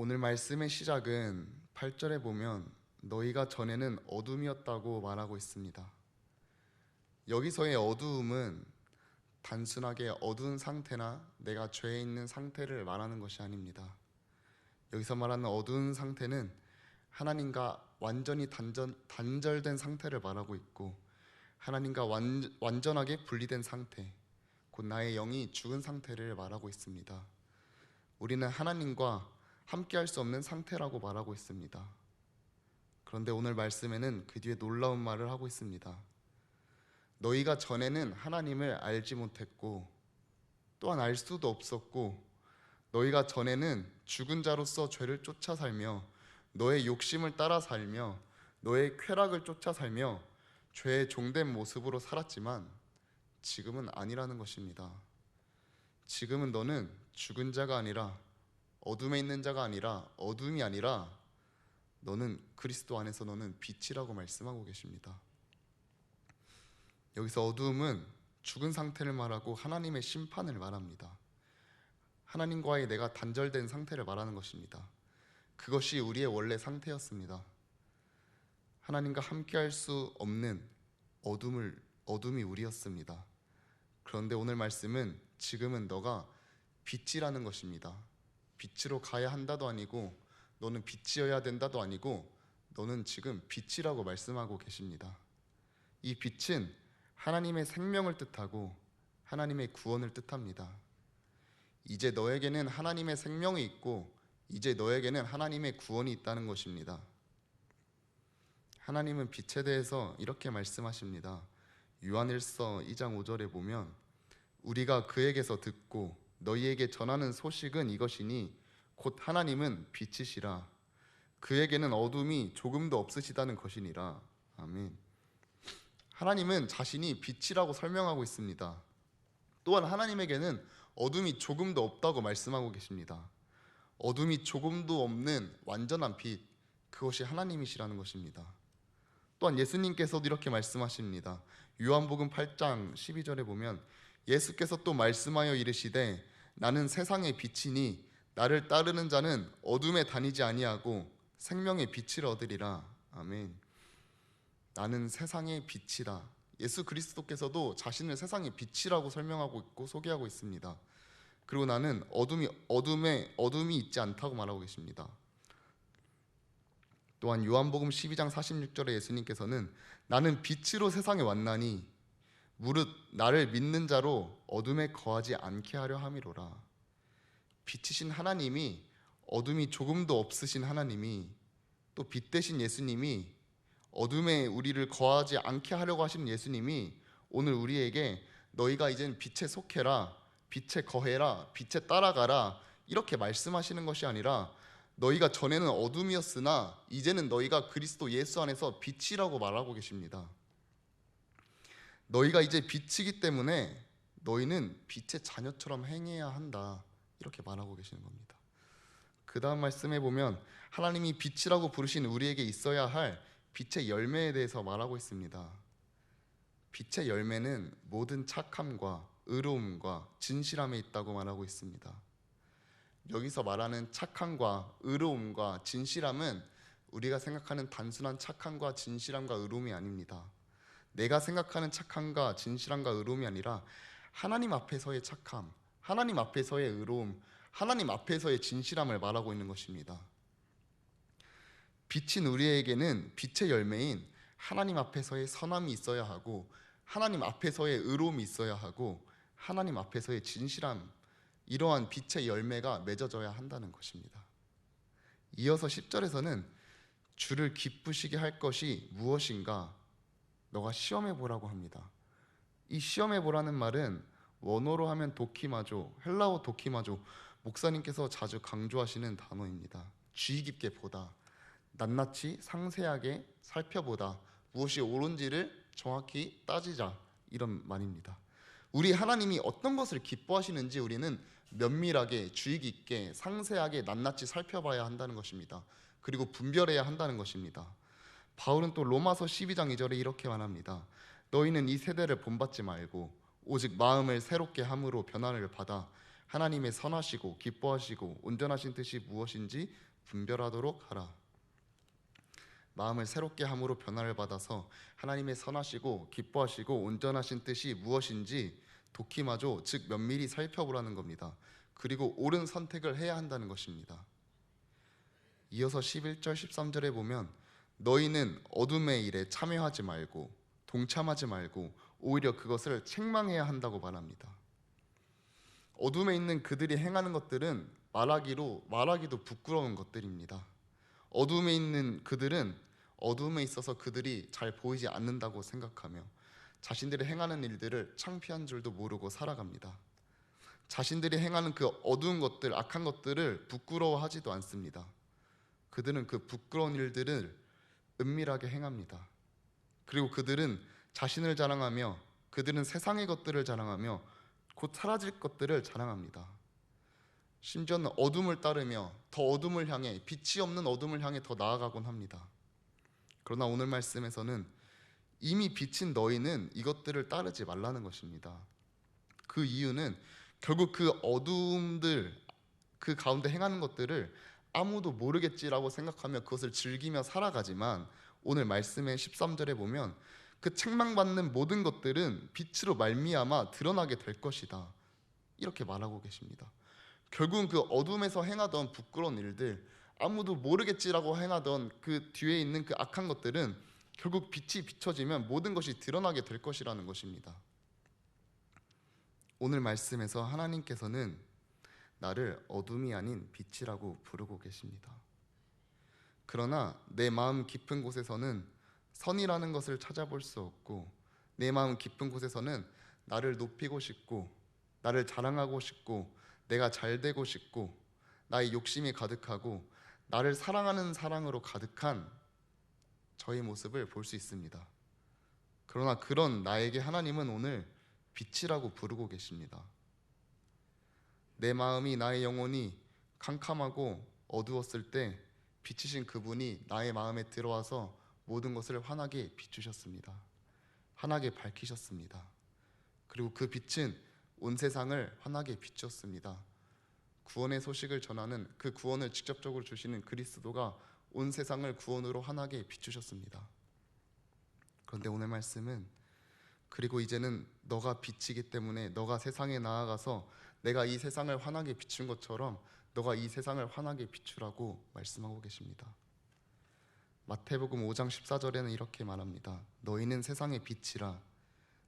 오늘 말씀의 시작은 8절에 보면 너희가 전에는 어둠이었다고 말하고 있습니다. 여기서의 어두움은 단순하게 어두운 상태나 내가 죄에 있는 상태를 말하는 것이 아닙니다. 여기서 말하는 어두운 상태는 하나님과 완전히 단절된 상태를 말하고 있고, 하나님과 완전하게 분리된 상태, 곧 나의 영이 죽은 상태를 말하고 있습니다. 우리는 하나님과 함께할 수 없는 상태라고 말하고 있습니다. 그런데 오늘 말씀에는 그 뒤에 놀라운 말을 하고 있습니다. 너희가 전에는 하나님을 알지 못했고 또한 알 수도 없었고, 너희가 전에는 죽은 자로서 죄를 쫓아 살며 너의 욕심을 따라 살며 너의 쾌락을 쫓아 살며 죄의 종된 모습으로 살았지만 지금은 아니라는 것입니다. 지금은 너는 죽은 자가 아니라, 어둠에 있는 자가 아니라, 어둠이 아니라 너는 그리스도 안에서 너는 빛이라고 말씀하고 계십니다. 여기서 어두움은 죽은 상태를 말하고 하나님의 심판을 말합니다. 하나님과의 내가 단절된 상태를 말하는 것입니다. 그것이 우리의 원래 상태였습니다. 하나님과 함께할 수 없는 어둠이 우리였습니다. 그런데 오늘 말씀은 지금은 너가 빛이라는 것입니다. 빛으로 가야 한다도 아니고 너는 빛이어야 된다도 아니고 너는 지금 빛이라고 말씀하고 계십니다. 이 빛은 하나님의 생명을 뜻하고 하나님의 구원을 뜻합니다. 이제 너에게는 하나님의 생명이 있고 이제 너에게는 하나님의 구원이 있다는 것입니다. 하나님은 빛에 대해서 이렇게 말씀하십니다. 요한일서 2장 5절에 보면 우리가 그에게서 듣고 너희에게 전하는 소식은 이것이니 곧 하나님은 빛이시라 그에게는 어둠이 조금도 없으시다는 것이니라. 아멘. 하나님은 자신이 빛이라고 설명하고 있습니다. 또한 하나님에게는 어둠이 조금도 없다고 말씀하고 계십니다. 어둠이 조금도 없는 완전한 빛, 그것이 하나님이시라는 것입니다. 또한 예수님께서도 이렇게 말씀하십니다. 요한복음 8장 12절에 보면 예수께서 또 말씀하여 이르시되 나는 세상의 빛이니 나를 따르는 자는 어둠에 다니지 아니하고 생명의 빛을 얻으리라. 아멘. 나는 세상의 빛이다. 예수 그리스도께서도 자신을 세상의 빛이라고 설명하고 있고 소개하고 있습니다. 그리고 나는 어둠이 있지 않다고 말하고 계십니다. 또한 요한복음 12장 46절에 예수님께서는 나는 빛으로 세상에 왔나니 무릇 나를 믿는 자로 어둠에 거하지 않게 하려 함이로라. 빛이신 하나님이, 어둠이 조금도 없으신 하나님이, 또 빛 대신 예수님이, 어둠에 우리를 거하지 않게 하려고 하시는 예수님이 오늘 우리에게 너희가 이젠 빛에 속해라, 빛에 거해라, 빛에 따라가라 이렇게 말씀하시는 것이 아니라 너희가 전에는 어둠이었으나 이제는 너희가 그리스도 예수 안에서 빛이라고 말하고 계십니다. 너희가 이제 빛이기 때문에 너희는 빛의 자녀처럼 행해야 한다 이렇게 말하고 계시는 겁니다. 그 다음 말씀에 보면 하나님이 빛이라고 부르신 우리에게 있어야 할 빛의 열매에 대해서 말하고 있습니다. 빛의 열매는 모든 착함과 의로움과 진실함에 있다고 말하고 있습니다. 여기서 말하는 착함과 의로움과 진실함은 우리가 생각하는 단순한 착함과 진실함과 의로움이 아닙니다. 내가 생각하는 착함과 진실함과 의로움이 아니라 하나님 앞에서의 착함, 하나님 앞에서의 의로움, 하나님 앞에서의 진실함을 말하고 있는 것입니다. 빛인 우리에게는 빛의 열매인 하나님 앞에서의 선함이 있어야 하고 하나님 앞에서의 의로움이 있어야 하고 하나님 앞에서의 진실함, 이러한 빛의 열매가 맺어져야 한다는 것입니다. 이어서 10절에서는 주를 기쁘시게 할 것이 무엇인가 너가 시험해 보라고 합니다. 이 시험해 보라는 말은 원어로 하면 도키마조, 헬라어 도키마조, 목사님께서 자주 강조하시는 단어입니다. 주의 깊게 보다, 낱낱이 상세하게 살펴보다, 무엇이 옳은지를 정확히 따지자, 이런 말입니다. 우리 하나님이 어떤 것을 기뻐하시는지 우리는 면밀하게 주의 깊게 상세하게 낱낱이 살펴봐야 한다는 것입니다. 그리고 분별해야 한다는 것입니다. 바울은 또 로마서 12장 2절에 이렇게 말합니다. 너희는 이 세대를 본받지 말고 오직 마음을 새롭게 함으로 변화를 받아 하나님의 선하시고 기뻐하시고 온전하신 뜻이 무엇인지 분별하도록 하라. 마음을 새롭게 함으로 변화를 받아서 하나님의 선하시고 기뻐하시고 온전하신 뜻이 무엇인지 도키마죠, 즉 면밀히 살펴보라는 겁니다. 그리고 옳은 선택을 해야 한다는 것입니다. 이어서 11절 13절에 보면 너희는 어둠의 일에 참여하지 말고 동참하지 말고 오히려 그것을 책망해야 한다고 말합니다. 어둠에 있는 그들이 행하는 것들은 말하기도 부끄러운 것들입니다. 어둠에 있는 그들은 어둠에 있어서 그들이 잘 보이지 않는다고 생각하며 자신들이 행하는 일들을 창피한 줄도 모르고 살아갑니다. 자신들이 행하는 그 어두운 것들, 악한 것들을 부끄러워하지도 않습니다. 그들은 그 부끄러운 일들을 은밀하게 행합니다. 그리고 그들은 자신을 자랑하며 그들은 세상의 것들을 자랑하며 곧 사라질 것들을 자랑합니다. 심지어는 어둠을 따르며 더 어둠을 향해, 빛이 없는 어둠을 향해 더 나아가곤 합니다. 그러나 오늘 말씀에서는 이미 비친 너희는 이것들을 따르지 말라는 것입니다. 그 이유는 결국 그 어둠들, 그 가운데 행하는 것들을 아무도 모르겠지라고 생각하며 그것을 즐기며 살아가지만 오늘 말씀의 13절에 보면 그 책망받는 모든 것들은 빛으로 말미암아 드러나게 될 것이다, 이렇게 말하고 계십니다. 결국은 그 어둠에서 행하던 부끄러운 일들, 아무도 모르겠지라고 행하던 그 뒤에 있는 그 악한 것들은 결국 빛이 비춰지면 모든 것이 드러나게 될 것이라는 것입니다. 오늘 말씀에서 하나님께서는 나를 어둠이 아닌 빛이라고 부르고 계십니다. 그러나 내 마음 깊은 곳에서는 선이라는 것을 찾아볼 수 없고, 내 마음 깊은 곳에서는 나를 높이고 싶고 나를 자랑하고 싶고 내가 잘 되고 싶고 나의 욕심이 가득하고 나를 사랑하는 사랑으로 가득한 저의 모습을 볼 수 있습니다. 그러나 그런 나에게 하나님은 오늘 빛이라고 부르고 계십니다. 내 마음이, 나의 영혼이 캄캄하고 어두웠을 때 빛이신 그분이 나의 마음에 들어와서 모든 것을 환하게 비추셨습니다. 환하게 밝히셨습니다. 그리고 그 빛은 온 세상을 환하게 비추었습니다. 구원의 소식을 전하는, 그 구원을 직접적으로 주시는 그리스도가 온 세상을 구원으로 환하게 비추셨습니다. 그런데 오늘 말씀은 그리고 이제는 너가 빛이기 때문에 너가 세상에 나아가서 내가 이 세상을 환하게 비춘 것처럼 너가 이 세상을 환하게 비추라고 말씀하고 계십니다. 마태복음 5장 14절에는 이렇게 말합니다. 너희는 세상의 빛이라.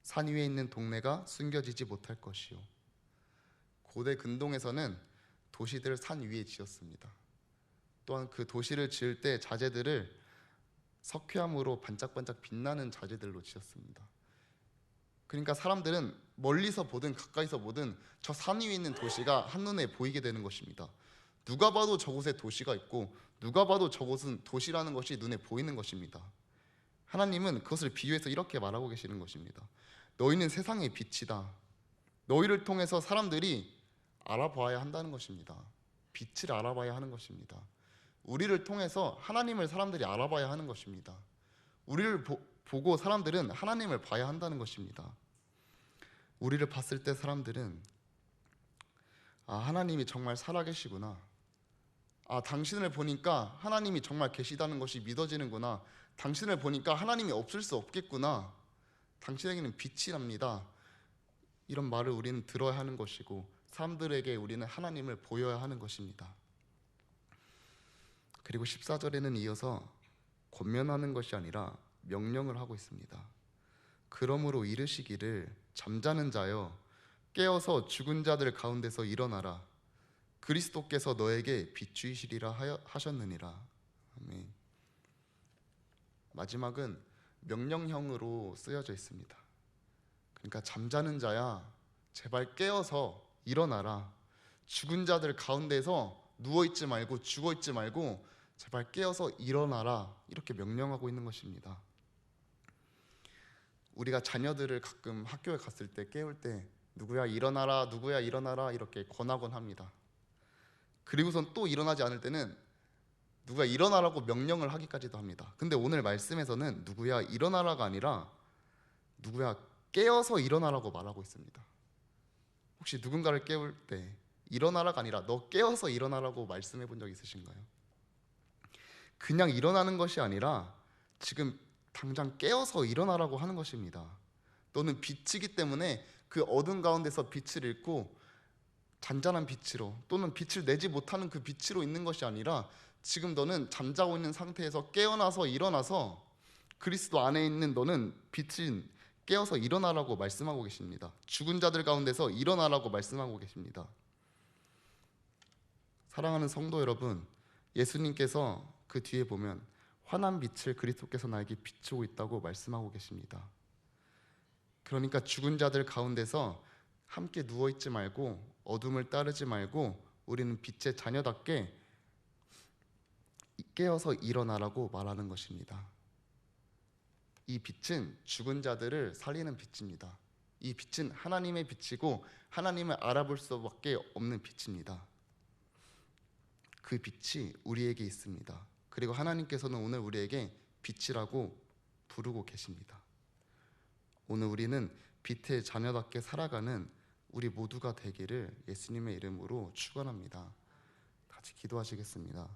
산 위에 있는 동네가 숨겨지지 못할 것이요. 고대 근동에서는 도시들을 산 위에 지었습니다. 또한 그 도시를 지을 때 자재들을 석회암으로 반짝반짝 빛나는 자재들로 지었습니다. 그러니까 사람들은 멀리서 보든 가까이서 보든 저 산 위에 있는 도시가 한눈에 보이게 되는 것입니다. 누가 봐도 저곳에 도시가 있고 누가 봐도 저곳은 도시라는 것이 눈에 보이는 것입니다. 하나님은 그것을 비유해서 이렇게 말하고 계시는 것입니다. 너희는 세상의 빛이다. 너희를 통해서 사람들이 알아봐야 한다는 것입니다. 빛을 알아봐야 하는 것입니다. 우리를 통해서 하나님을 사람들이 알아봐야 하는 것입니다. 우리를 보고 사람들은 하나님을 봐야 한다는 것입니다. 우리를 봤을 때 사람들은 하나님이 정말 살아계시구나. 당신을 보니까 하나님이 정말 계시다는 것이 믿어지는구나. 당신을 보니까 하나님이 없을 수 없겠구나. 당신에게는 빛이 납니다. 이런 말을 우리는 들어야 하는 것이고 사람들에게 우리는 하나님을 보여야 하는 것입니다. 그리고 14절에는 이어서 권면하는 것이 아니라 명령을 하고 있습니다. 그러므로 이르시기를 잠자는 자여 깨어서 죽은 자들 가운데서 일어나라. 그리스도께서 너에게 비추이시리라 하셨느니라. 아멘. 마지막은 명령형으로 쓰여져 있습니다. 그러니까 잠자는 자야 제발 깨어서 일어나라. 죽은 자들 가운데서 누워있지 말고 죽어있지 말고 제발 깨어서 일어나라, 이렇게 명령하고 있는 것입니다. 우리가 자녀들을 가끔 학교에 갔을 때 깨울 때 누구야 일어나라, 누구야 일어나라 이렇게 권하곤 합니다. 그리고선 또 일어나지 않을 때는 누가 일어나라고 명령을 하기까지도 합니다. 근데 오늘 말씀에서는 누구야 일어나라가 아니라 누구야 깨어서 일어나라고 말하고 있습니다. 혹시 누군가를 깨울 때 일어나라가 아니라 너 깨어서 일어나라고 말씀해 본 적 있으신가요? 그냥 일어나는 것이 아니라 지금 당장 깨어서 일어나라고 하는 것입니다. 너는 빛이기 때문에 그 어둠 가운데서 빛을 잃고 잔잔한 빛으로 또는 빛을 내지 못하는 그 빛으로 있는 것이 아니라 지금 너는 잠자고 있는 상태에서 깨어나서 일어나서 그리스도 안에 있는 너는 빛인 깨어서 일어나라고 말씀하고 계십니다. 죽은 자들 가운데서 일어나라고 말씀하고 계십니다. 사랑하는 성도 여러분, 예수님께서 그 뒤에 보면 환한 빛을 그리스도께서 나에게 비추고 있다고 말씀하고 계십니다. 그러니까 죽은 자들 가운데서 함께 누워있지 말고 어둠을 따르지 말고 우리는 빛의 자녀답게 깨어서 일어나라고 말하는 것입니다. 이 빛은 죽은 자들을 살리는 빛입니다. 이 빛은 하나님의 빛이고 하나님을 알아볼 수밖에 없는 빛입니다. 그 빛이 우리에게 있습니다. 그리고 하나님께서는 오늘 우리에게 빛이라고 부르고 계십니다. 오늘 우리는 빛의 자녀답게 살아가는 우리 모두가 되기를 예수님의 이름으로 축원합니다. 같이 기도하시겠습니다.